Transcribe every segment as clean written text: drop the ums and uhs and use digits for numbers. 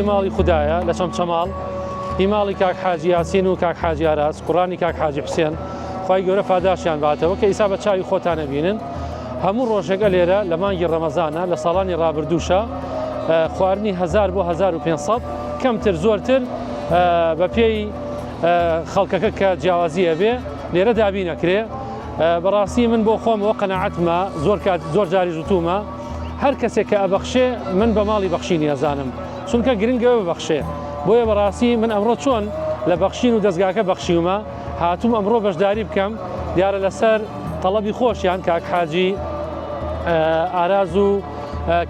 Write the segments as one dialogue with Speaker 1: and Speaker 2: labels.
Speaker 1: ماڵی خوددایە لە چەمچەماڵ هی ماڵی کاک حاجی یاسین و کاک حاجی ئاراس قوڕانی کاک حاجی حوسێن خی گەورە پاداشیان باتەوە کە ئیسا بە چاوی خۆتانە بینن هەموو ڕۆژێکە لێرە لە مانگی ڕەمەزانە لە ساڵانی ڕابردووشە خواردنی 1000 بۆ 1500 کەمتر زۆرتر بە پێی خەڵکەکە کە جیاوازیە بێ لێرە دابی نەکرێ بەڕاستی من بۆ خۆمەوە قەناعەتمە زۆر جاری ژوتومە هەر کەسێک کە ئەبەخشێ من بە ماڵی بەخشینی ئەزانم چونکە گرنگەوە ببەخشێ بۆیە بەڕاستی من ئەمڕۆ چۆن لە بەخشین و دەستگاکە بەخشیومە هاتووم ئەمڕۆ بەشداری بکەم دیارە لەسەر تەڵەبی خۆشیان کاک حاجی ئاراز و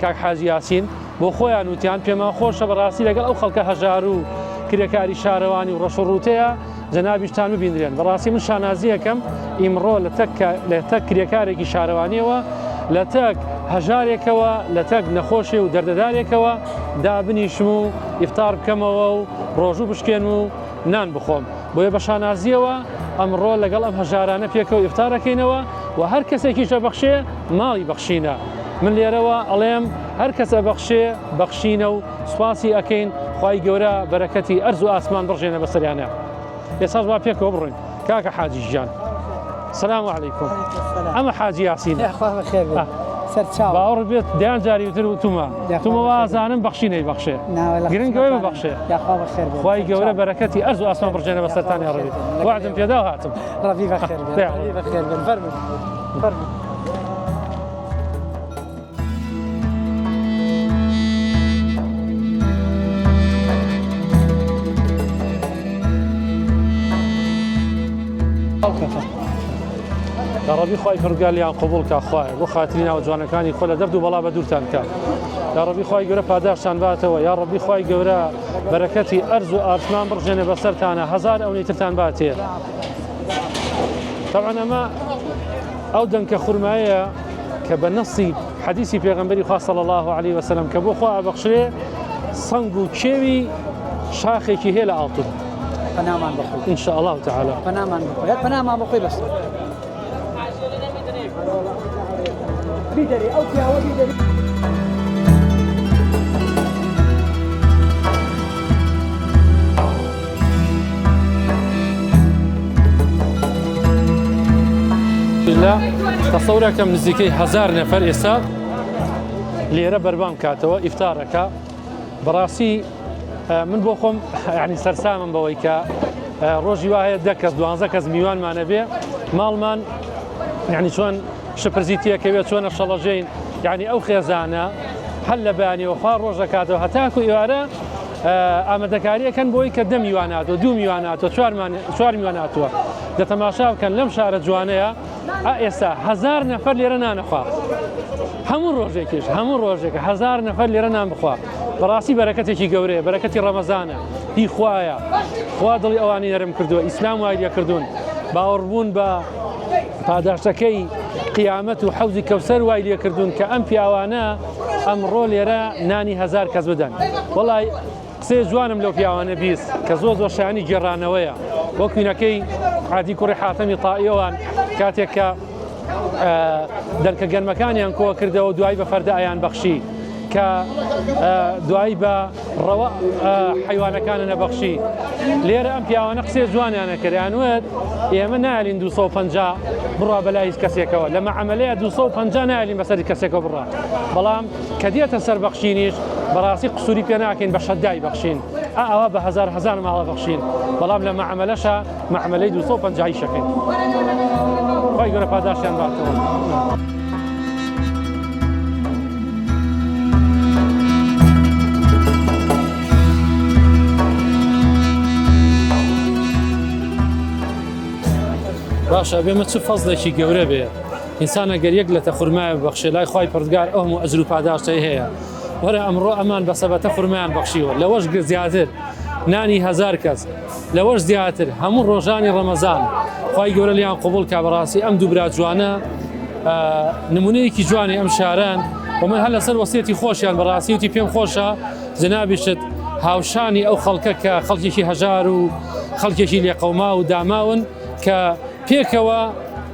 Speaker 1: کاک حاجی یاسین بۆ خۆیان وتیان پێمان خۆشە بەڕاستی لەگەڵ ئەو خەڵکە هەژار و کرێکاری شارەوانی و ڕەش و ڕوتەیە جەنابیشتان ببینرێن بەڕاستی من شانازی یەکەم ئیمڕۆ لە تەک کرێکارێکی شارەوانیەوە لە تەک هەژارێکەوە لە تەک نەخۆشی و دەردەدارێکەوە دابنیشم و ئیفتار بکەمەوە و ڕۆژوو بشکێن و نان بخۆم بۆیە بە شانازیەوە ئەمڕۆ لەگەڵ ئەم هەژارانە پێکەوە ئیفتارەکەینەوە و هەر کەسێکیشە بەخشێ ماڵی بەخشینە من لێرەوە ئەڵێم هەر کەسە بەخشێ بەخشینە و سوپاسی ئەکەین خی گەورە بەرەکەتی ئەرز و ئاسمان بڕژێنە بەسەریانە ئێساش با پێکەوە بڕۆین کاکە حاجی ژیان سلام علیکم ئەمە حاجی یاسین باوەڕ بێت دیان جاری وتر وتومە تومەوازانم بەخشینەی بەخشێ گرنگەوەی ببەخشێ خی گەورە بەرەکەتی ئەرز و ئاسمان بڕژێنە بەسەرتانی ڕێت وعدم پێدا هاتم
Speaker 2: ڕەبی بەخێر فەرمووی
Speaker 1: یا ڕەبی خی پروردگاریان قبول کا خوای بۆ خاتری ناو جوانەکانی خۆ لە دەرد و بەڵا بە دوورتان کە یا ڕەبی خی گەورە پاداشتان باتەوە یا ڕەبی خی گەورە بەرەکەتی ئەرز و ئاسمان بڕژێنێ بەسەرتانە هەزار ئەو نەیترتان باتێ طبعا ئەمە ئەو دەنکە خورمایە کە بە نەسی حەدیسی پێغەمبەری خوا صلی الله علیه وسلم کە بۆ خوا ئەبەخشرێ سەنگ و کێوی شاخێکی هەیە لە ئاڵتون
Speaker 2: پەنامان بخۆی
Speaker 1: إن شاء الله تعالى
Speaker 2: پەنامان بخۆی پەنامان بخۆی بەس بیدەری ئەو پیاوە بیدەری
Speaker 1: تەسەورەکەم نزیکەی 1000 نەفەر ئێستا لێرە بەربام کاتەوە ئیفتارەکە بەڕاستی من بۆ خۆم یعنی سەرسامم بەوەی کە ڕۆژی وایە 10 کەس 12 کەس میوانمانە بێ ماڵمان یعنی چۆن شپرزیتیەکەوێت چۆنە شەڵەژەین یعنی ئەو خێزانە هەل لە بەیانیەوە ڕۆژ دەکاتەوە هەتاکو ئێوارە ئامادەکاریەکەن بۆی کە 10 میواناتەوە 2 میواناتەوە 4 میواناتوە دەتەماشا بکەن لەم شارە جوانەیە ئێستا 1000 نەفەر لێرە نانەخوا هەموو ڕۆژێکە 1000 نەفەر لێرە نان بخوا بەڕاستی بەرەکەتێکی گەورەیە بەرەکەتی ڕەمەزانە هی خوایە خوا دڵی ئەوانی نەرم کردووە ئیسلام وای لێ کردوون باوەڕبوون بە پاداشتەکەی قیامەت و حەوزی کەوسەر وای لێ کردوون کە ئەم پیاوانە ئەمڕۆ لێرە نانی 1000 کەس بدەن وەڵای قسەی جوانم لەو پیاوانە بیست کە زۆر شایانی گێڕانەوەیە وەکوینەکەی عادی کوڕی حاتەمی تائیەوان کاتێک کە دەرکە گەرمەکانیان کۆ کردەوە دوای بە فەردەیان بەخشی کە دوایی بە ڕەوە حیوانەکانە نەبەخشی لێرە ئەم پیاوانە قسەی جوانیانە کردیانوێت ئێمە نالین 250 بڕا بەلای هیچ کەسێکەوە لە مەعاملەیە 250 نالین بەسەری کەسێکەوە بڕا بەڵام کە دێتە سەر بەخشینیش بەڕاستی قسووری پێ ناکەین بە شەدای بەخشین ئەوە بە هەزار ماڵە بەخشین بەڵام لە مەعاملەشە مەعاملەی 250 شەکەین خی گەورە پاداشیان باتەوە. باشە بێمە چ فەزلێکی گەورە بێ ئینسانە گەر یەک لە تەخورمایە ببەخشێ لای خی پەروەردگار ئەوم و ئەجر و پاداشتەی هەیە وەرە ئەمڕۆ ئەمان بە سەبەتە خورمایان بەخشیوە لەوەش زیاتر نانی 1000 کەس لەوەش زیاتر هەموو ڕۆژانی ڕەمەزان خی گەورە لیان قبول کا بەڕاستی ئەم دوو برا جوانە نمونەیەکی جوانی ئەم شاران و من هەر لەسەر وەسیەتی خۆشیان بەڕاستی وتی پێم خۆشە جەنابیشت هاوشانی ئەو خەڵکە کە خەڵکێکی هەژار و خەڵکێکی لێقەوما و داماون کە پێکەوە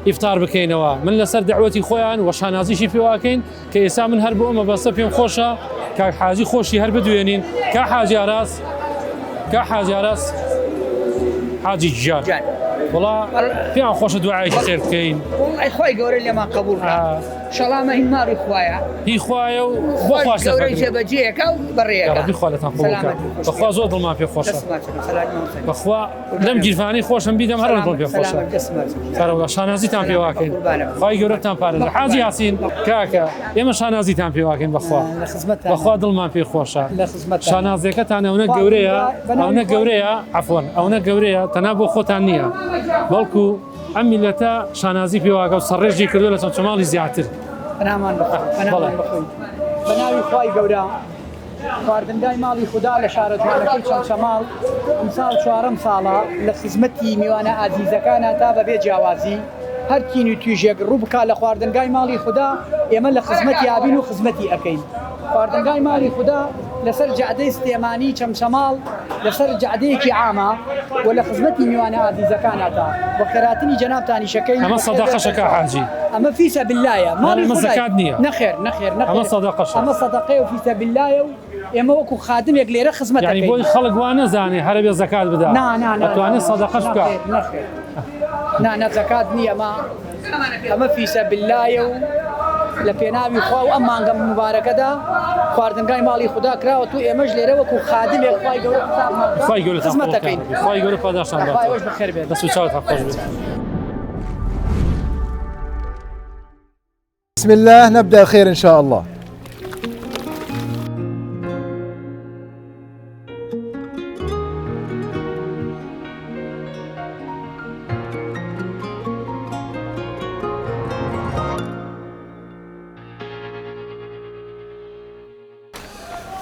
Speaker 1: ئیفتار بکەینەوە من لەسەر دەعوەتی خۆیان وە شانازیشی پێواکەین کە ئێستا من هەر بۆ ئەمە بەستە پێم خۆشە کاک حاجی خۆشی هەر بدوێنین کا حاجی ئاراس حاجی گیان وڵا پێیان خۆشە دوعایەکی خێر بکەین
Speaker 3: والله خۆی گەورە لێمان قبول شەڵامە هی ماڕی خوایە
Speaker 1: هی خوایە و بۆ خۆش
Speaker 3: گەورەی جێبەجێیەکە و بەڕێیەکە
Speaker 1: ڕەبی خوا لەتان قبول بکات بەخوا زۆر دڵمان پێ خۆشە بەخوا لەم گیرفانەی خۆشم بیدەم هەر دڵ پێ خۆشە کارەوە شانازیتان پێ واکەین خوای گەورەتان پارێزە حاجی یاسین کاکە ئێمە شانازیتان پێ واکەین بەخوا بەخوا دڵمان پێ خۆشە شانازیەکەتان ئەوە گەورەیە عەفوەن ئەوە گەورەیە تەنها بۆ خۆتان نییە بەڵکو ئەم میلەتە شانازی پێ واکە و سەرڕێژی کردووە لە چەمچەماڵی زیاتر
Speaker 2: پەنامان بخۆین بەناوی خوای گەورە خواردنگای ماڵی خوددا لە شارەتوانەکەی چەمچەماڵ ئەمساڵ چوارەم ساڵە لە خزمەتی میوانە ئازیزەکانە تا بەبێ جیاوازی هەر کین و توێژێک ڕوو بکا لە خواردنگای ماڵی خوددا ئێمە لە خزمەتی ئابین و خزمەتی ئەەکەین خواردنگای ماڵی خوددا لەسەر جعدەی سلێمانی چەمچەماڵ لەسەر جعدەیەکی عامە و لە خزمەتی میوانە ئازیزەکانەتا بە خێراتنی جەنابتانی شەکەی
Speaker 1: ئەمە سەدەقەشەکە حاجی
Speaker 2: ئەمە فی سەبیللایە ماڵی
Speaker 1: زەکات نییە
Speaker 2: نەخێر
Speaker 1: ئەمە سەدەقەشە
Speaker 2: ئەمە سەدەقەی و فی سەبیللایە و ئێمە وەکو خادمێک لێرە خزمەت
Speaker 1: یعنی بۆی خەڵک وا نەزانێ هەرە بێ زەکات بدا ئەتوانێت سەدەقەش بکات
Speaker 2: نە زەکات نییە ئەمە فی سەبیللایە و لە پێناوی خوا و ئەم مانگە مبارەکەدا خواردنگای ماڵی خوددا کراوە تو ئێمەش لێرە وەکو خادمێک
Speaker 1: خوای گەورە
Speaker 2: خزمەتەکەین
Speaker 1: خوای گەورە پاداشتان
Speaker 2: خوایش بەخێر بێت
Speaker 1: دەست و چاوتان خۆش بێت.
Speaker 4: بسم الله نبدأ خير إن شاء الله.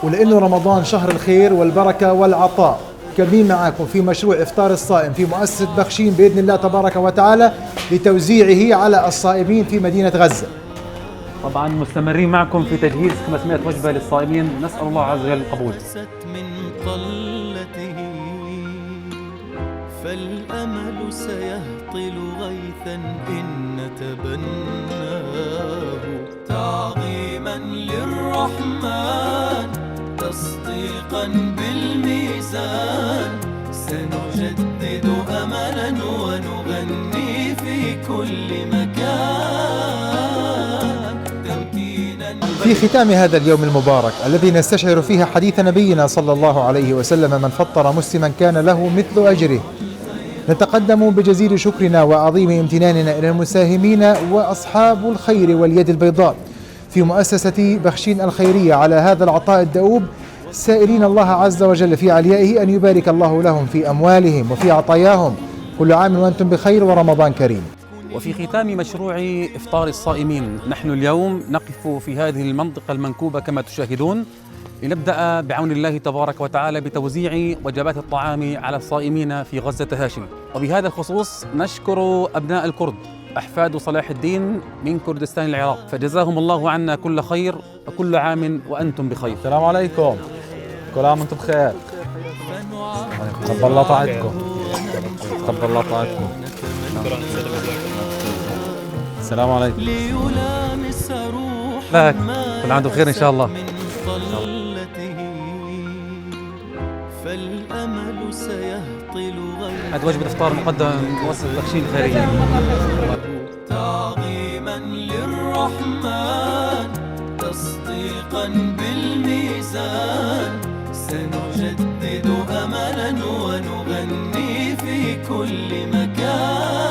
Speaker 4: ولأنه رمضان شهر الخير والبركة والعطاء، كمين معاكم في مشروع إفطار الصائم في مؤسسة بخشين بإذن الله تبارك وتعالى لتوزيعه على الصائمين في مدينة غزة.
Speaker 5: طبعا مستمرين معكم في تجهيز 500 وجبة للصائمين، نسأل الله عز وجل القبول.
Speaker 6: من طلته فالأمل سيهطل غيثا إن تبناه تعظيما للرحمن تصديقا بالميزان سنجدد أملا ونغني في كل مكان تمكينا.
Speaker 4: في ختام هذا اليوم المبارك الذي نستشعر فيه حديث نبينا صلى الله عليه وسلم: من فطر مسلما كان له مثل أجره، نتقدم بجزيل شكرنا وعظيم امتناننا إلى المساهمين وأصحاب الخير واليد البيضاء في مؤسسة بخشين الخيرية على هذا العطاء الدؤوب، سائلين الله عز وجل في عليائه أن يبارك الله لهم في أموالهم وفي عطاياهم. كل عام وأنتم بخير ورمضان كريم.
Speaker 5: وفي ختام مشروع إفطار الصائمين نحن اليوم نقف في هذه المنطقة المنكوبة كما تشاهدون لنبدأ بعون الله تبارك وتعالى بتوزيع وجبات الطعام على الصائمين في غزة هاشم. وبهذا الخصوص نشكر أبناء الكرد أحفاد صلاح الدين من كردستان العراق، فجزاهم الله عنا كل خير وكل عام وأنتم بخير.
Speaker 7: السلام عليكم، كل عام وأنتم بخير. تقبل الله طاعتكم. تقبل الله طاعتكم. السلام عليكم.
Speaker 5: لك كل عام بخير إن شاء الله.
Speaker 6: فالأمل سيهطل غيثا.
Speaker 5: هذا وجبة إفطار مقدم من مؤسسة بخشين الخيرية.
Speaker 6: تعظيما للرحمن تصديقا بالميزان سنجدد أملا ونغني في كل مكان.